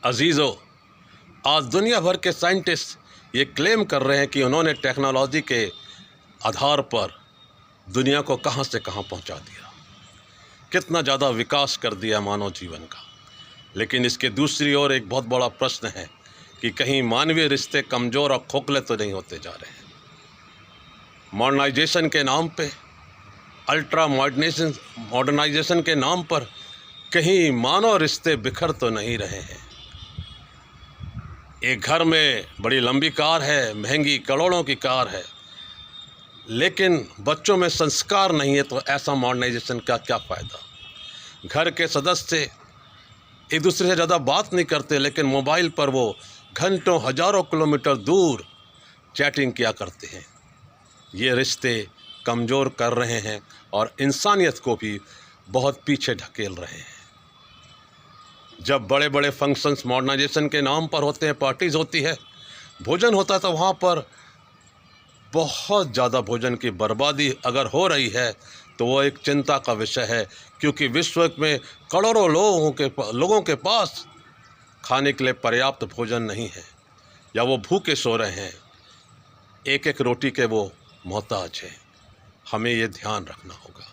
अजीज़ों, आज दुनिया भर के साइंटिस्ट ये क्लेम कर रहे हैं कि उन्होंने टेक्नोलॉजी के आधार पर दुनिया को कहां से कहां पहुंचा दिया, कितना ज़्यादा विकास कर दिया मानव जीवन का। लेकिन इसके दूसरी ओर एक बहुत बड़ा प्रश्न है कि कहीं मानवीय रिश्ते कमज़ोर और खोखले तो नहीं होते जा रहे हैं। मॉडर्नाइजेशन के नाम पे, अल्ट्रा मॉडर्नाइजेशन के नाम पर कहीं मानव रिश्ते बिखर तो नहीं रहे हैं। एक घर में बड़ी लंबी कार है, महंगी करोड़ों की कार है, लेकिन बच्चों में संस्कार नहीं है, तो ऐसा मॉडर्नाइजेशन का क्या फ़ायदा। घर के सदस्य एक दूसरे से ज़्यादा बात नहीं करते, लेकिन मोबाइल पर वो घंटों हज़ारों किलोमीटर दूर चैटिंग किया करते हैं। ये रिश्ते कमज़ोर कर रहे हैं और इंसानियत को भी बहुत पीछे ढकेल रहे हैं। जब बड़े बड़े फंक्शंस मॉडर्नाइजेशन के नाम पर होते हैं, पार्टीज़ होती है, भोजन होता है, तो वहाँ पर बहुत ज़्यादा भोजन की बर्बादी अगर हो रही है तो वो एक चिंता का विषय है, क्योंकि विश्व में करोड़ों लोगों के पास खाने के लिए पर्याप्त भोजन नहीं है, या वो भूखे सो रहे हैं, एक एक रोटी के वो मोहताज हैं। हमें ये ध्यान रखना होगा।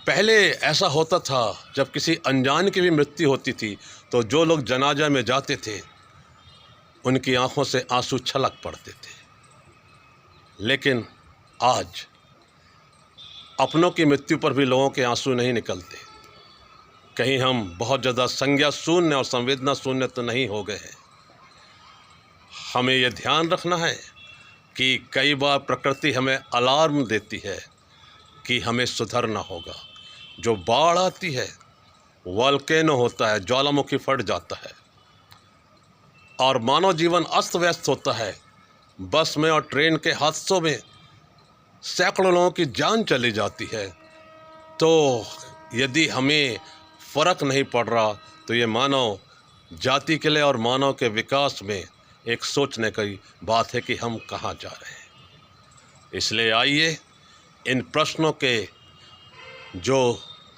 पहले ऐसा होता था, जब किसी अनजान की भी मृत्यु होती थी तो जो लोग जनाजा में जाते थे उनकी आंखों से आंसू छलक पड़ते थे। लेकिन आज अपनों की मृत्यु पर भी लोगों के आंसू नहीं निकलते। कहीं हम बहुत ज़्यादा संज्ञा शून्य और संवेदना शून्य तो नहीं हो गए हैं। हमें यह ध्यान रखना है कि कई बार प्रकृति हमें अलार्म देती है कि हमें सुधरना होगा। जो बाढ़ आती है, वोल्केनो होता है, ज्वालामुखी फट जाता है, और मानव जीवन अस्त व्यस्त होता है। बस में और ट्रेन के हादसों में सैकड़ों लोगों की जान चली जाती है। तो यदि हमें फ़र्क नहीं पड़ रहा तो ये मानव जाति के लिए और मानव के विकास में एक सोचने की बात है कि हम कहाँ जा रहे हैं। इसलिए आइए इन प्रश्नों के जो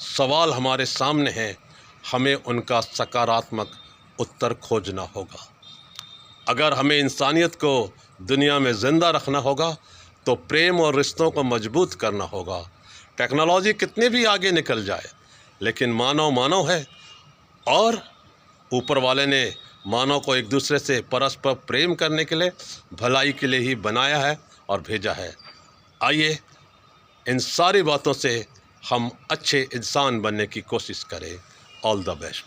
सवाल हमारे सामने हैं, हमें उनका सकारात्मक उत्तर खोजना होगा। अगर हमें इंसानियत को दुनिया में ज़िंदा रखना होगा तो प्रेम और रिश्तों को मजबूत करना होगा। टेक्नोलॉजी कितने भी आगे निकल जाए, लेकिन मानव मानव है, और ऊपर वाले ने मानव को एक दूसरे से परस्पर प्रेम करने के लिए, भलाई के लिए ही बनाया है और भेजा है। आइए इन सारी बातों से हम अच्छे इंसान बनने की कोशिश करें। All the best.